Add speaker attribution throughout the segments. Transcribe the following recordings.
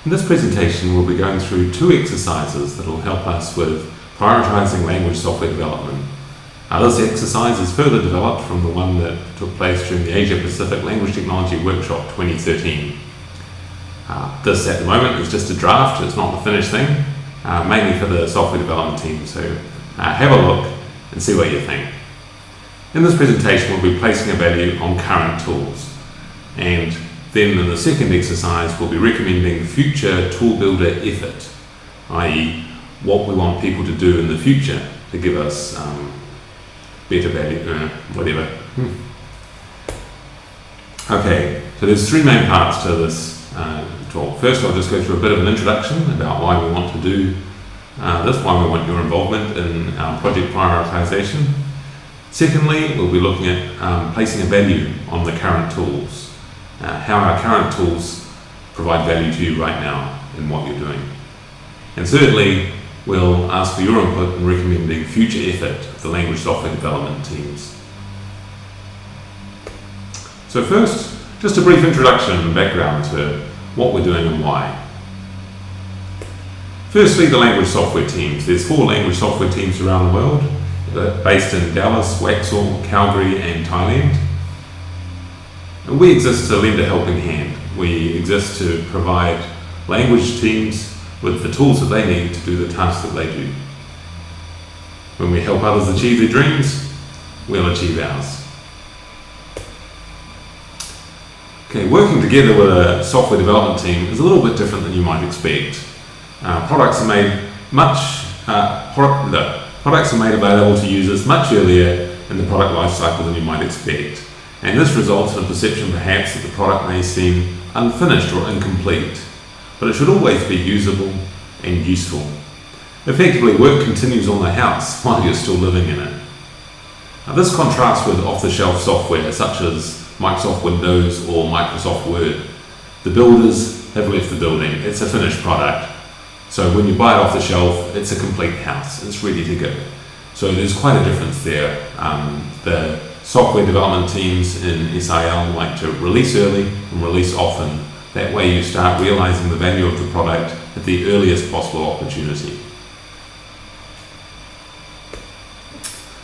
Speaker 1: In this presentation, we'll be going through two exercises that will help us with prioritising language software development. This exercise is further developed from the one that took place during the Asia Pacific Language Technology Workshop 2013. This at the moment is just a draft, it's not the finished thing, mainly for the software development team, so have a look and see what you think. In this presentation, we'll be placing a value on current tools, and then in the second exercise, we'll be recommending future tool builder effort, i.e. what we want people to do in the future to give us better value, whatever. Okay, so there's three main parts to this talk. First, I'll just go through a bit of an introduction about why we want to do this, why we want your involvement in our project prioritization. Secondly, we'll be looking at placing a value on the current tools, how our current tools provide value to you right now in what you're doing. And thirdly, we'll ask for your input in recommending future effort of the language software development teams. So first, just a brief introduction and background to what we're doing and why. Firstly, the language software teams. There's 4 language software teams around the world, based in Dallas, Waxhaw, Calgary and Thailand. And we exist to lend a helping hand. We exist to provide language teams with the tools that they need to do the tasks that they do. When we help others achieve their dreams, we'll achieve ours. Okay, working together with a software development team is a little bit different than you might expect. Products are made available to users much earlier in the product lifecycle than you might expect. And this results in a perception perhaps that the product may seem unfinished or incomplete, but it should always be usable and useful. Effectively, work continues on the house while you're still living in it. Now, this contrasts with off-the-shelf software such as Microsoft Windows or Microsoft Word. The builders have left the building, it's a finished product. So when you buy it off the shelf, it's a complete house, it's ready to go. So there's quite a difference there. The software development teams in SIL like to release early and release often. That way you start realizing the value of the product at the earliest possible opportunity.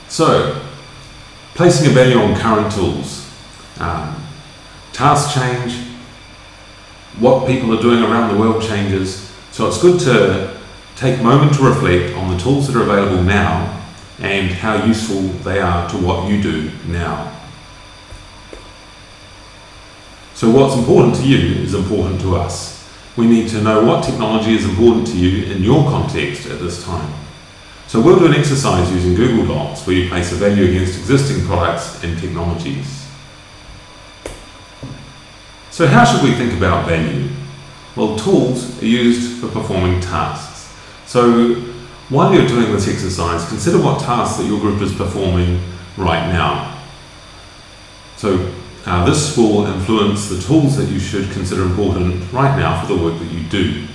Speaker 1: So, placing a value on current tools. Tasks change, what people are doing around the world changes, so it's good to take a moment to reflect on the tools that are available now and how useful they are to what you do now. So what's important to you is important to us. We need to know what technology is important to you in your context at this time. So we'll do an exercise using Google Docs where you place a value against existing products and technologies. So how should we think about value? Well, tools are used for performing tasks. So while you're doing this exercise, consider what tasks that your group is performing right now. So this will influence the tools that you should consider important right now for the work that you do.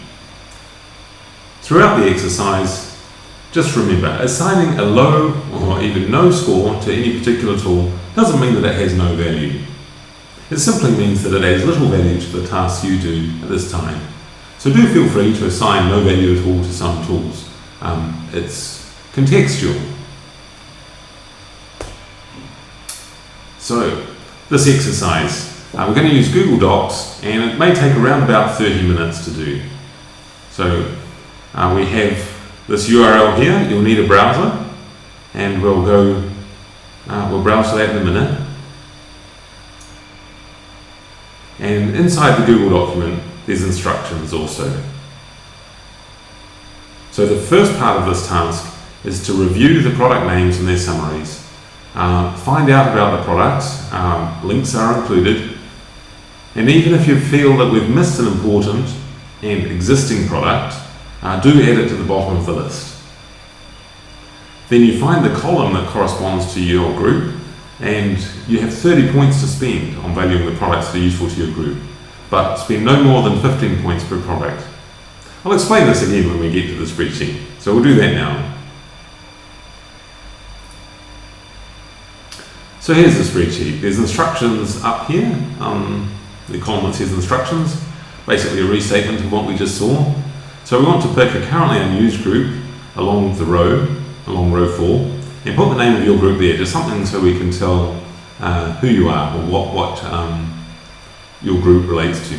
Speaker 1: Throughout the exercise, just remember, assigning a low or even no score to any particular tool doesn't mean that it has no value. It simply means that it adds little value to the tasks you do at this time. So do feel free to assign no value at all to some tools. It's contextual. So this exercise, we're going to use Google Docs and it may take around about 30 minutes to do. So we have this URL here. You'll need a browser and we'll browse to that in a minute. And inside the Google document there's instructions also. So the first part of this task is to review the product names and their summaries. Find out about the products, links are included, and even if you feel that we've missed an important and existing product, do add it to the bottom of the list. Then you find the column that corresponds to your group, and you have 30 points to spend on valuing the products that are useful to your group, but spend no more than 15 points per product. I'll explain this again when we get to the spreadsheet, so we'll do that now. So here's the spreadsheet. There's instructions up here, the column that says instructions, basically a restatement of what we just saw. So we want to pick a currently unused group along row 4, and put the name of your group there, just something so we can tell who you are or what your group relates to.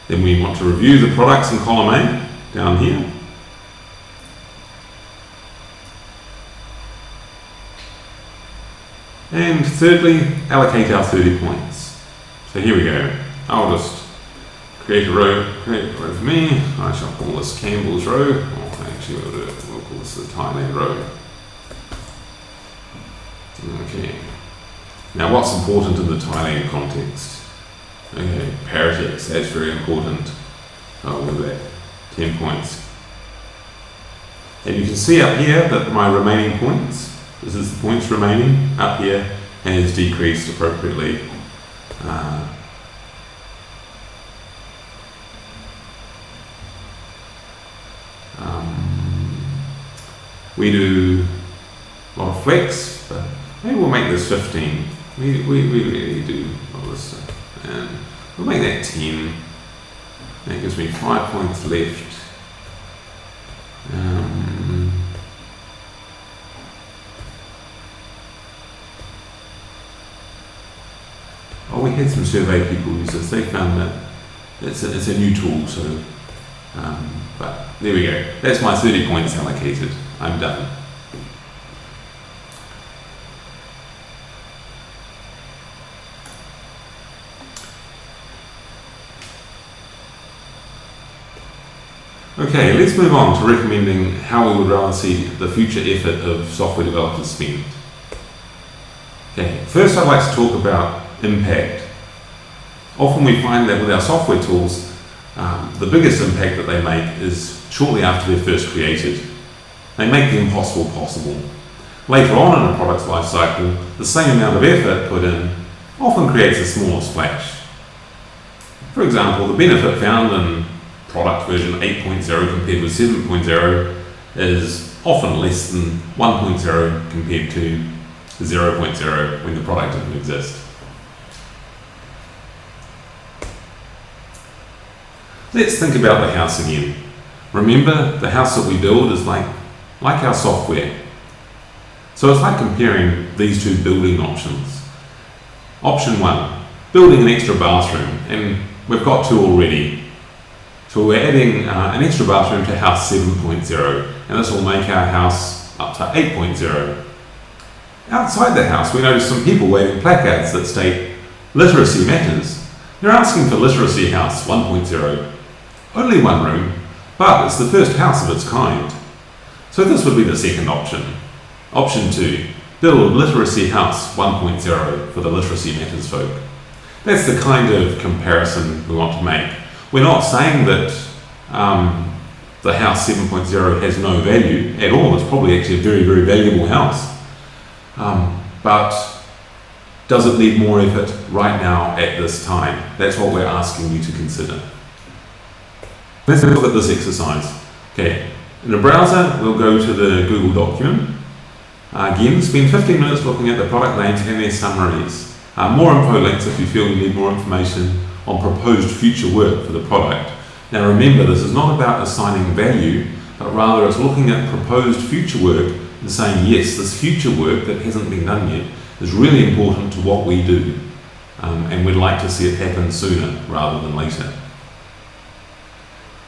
Speaker 1: Then we want to review the products in column A down here. And thirdly, allocate our 30 points. So here we go. I'll just create a row for me. I shall call this Campbell's row. Oh, actually, we'll call this the Thailand row. Okay. Now, what's important in the Thailand context? Okay, paraticks, that's very important. Oh, look at that, 10 points. And you can see up here that my remaining points, this is the points remaining, up here has decreased appropriately. We do a lot of flex, but maybe we'll make this 15. We really do all this stuff. And we'll make that 10. That gives me 5 points left. We had some survey people use this. They found that it's a new tool, so but there we go. That's my 30 points allocated. I'm done. Okay, let's move on to recommending how we would rather see the future effort of software developers spent. Okay, first I'd like to talk about impact. Often we find that with our software tools, the biggest impact that they make is shortly after they're first created. They make the impossible possible. Later on in a product's life cycle, the same amount of effort put in often creates a smaller splash. For example, the benefit found in product version 8.0 compared with 7.0 is often less than 1.0 compared to 0.0 when the product didn't exist. Let's think about the house again. Remember, the house that we build is like our software. So it's like comparing these two building options. Option 1, building an extra bathroom, and we've got 2 already. So we're adding an extra bathroom to house 7.0, and this will make our house up to 8.0. Outside the house, we notice some people waving placards that state, literacy matters. They're asking for literacy house 1.0. Only 1 room, but it's the first house of its kind. So this would be the second option. Option 2, build literacy house 1.0 for the literacy matters folk. That's the kind of comparison we want to make. We're not saying that the house 7.0 has no value at all. It's probably actually a very, very valuable house. But does it need more effort right now at this time? That's what we're asking you to consider. Let's look at this exercise. Okay, in a browser, we'll go to the Google document. Again, spend 15 minutes looking at the product names and their summaries. More info links if you feel you need more information on proposed future work for the product. Now remember, this is not about assigning value, but rather it's looking at proposed future work and saying, yes, this future work that hasn't been done yet is really important to what we do, and we'd like to see it happen sooner rather than later.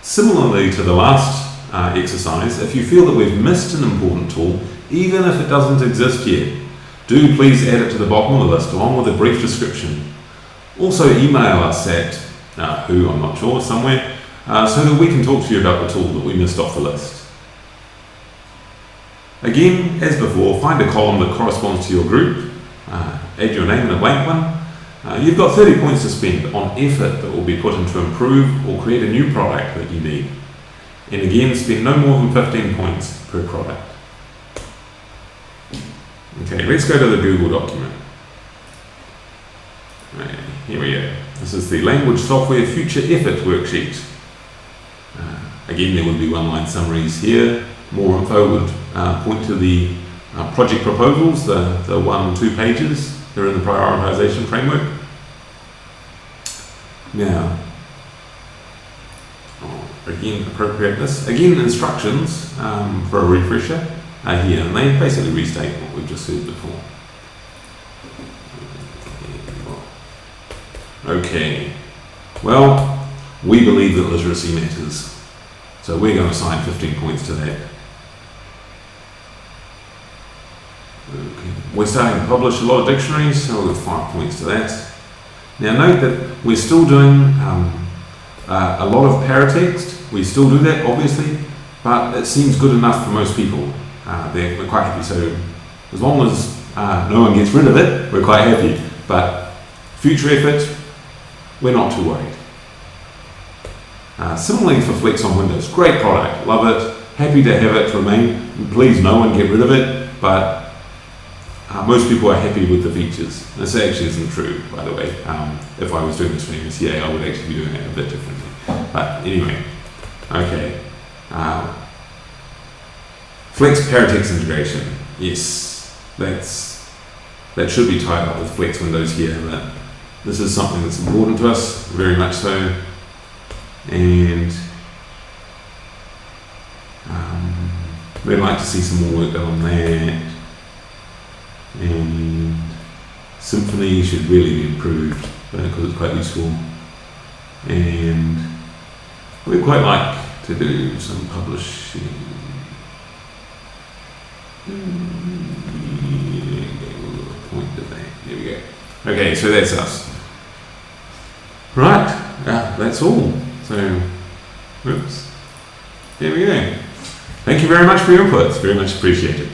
Speaker 1: Similarly to the last exercise, if you feel that we've missed an important tool, even if it doesn't exist yet, do please add it to the bottom of the list along with a brief description. Also email us at who, I'm not sure, somewhere, so that we can talk to you about the tool that we missed off the list. Again, as before, find a column that corresponds to your group, add your name in a blank one. You've got 30 points to spend on effort that will be put in to improve or create a new product that you need. And again, spend no more than 15 points per product. Okay, let's go to the Google document. Right, here we go. This is the Language Software Future Effort worksheet. Again, there would be one-line summaries here. More info would point to the project proposals, the 1 and 2 pages. They're in the prioritization framework. Now, again, appropriateness. Again, instructions for a refresher are here, and they basically restate what we've just said before. Okay, well, we believe that literacy matters, so we're going to assign 15 points to that. Okay. We're starting to publish a lot of dictionaries, so we'll give 5 points to that. Now note that we're still doing a lot of paratext. We still do that, obviously, but it seems good enough for most people. We're quite happy, so as long as no one gets rid of it, we're quite happy. But future effort, we're not too worried. Similarly for Flex on Windows, great product, love it, happy to have it remain. Please, no one get rid of it, but most people are happy with the features. This actually isn't true, by the way. If I was doing this for MSCA, I would actually be doing it a bit differently. But anyway, okay. Flex paratext integration, yes, that should be tied up with Flex Windows here, but this is something that's important to us, very much so, and we'd like to see some more work done on that, and Symphony should really be improved because it's quite useful, and we'd quite like to do some publishing. Point to that. There we go. Okay, so that's us. Right, that's all. So, oops. There we go. Thank you very much for your input. It's very much appreciated.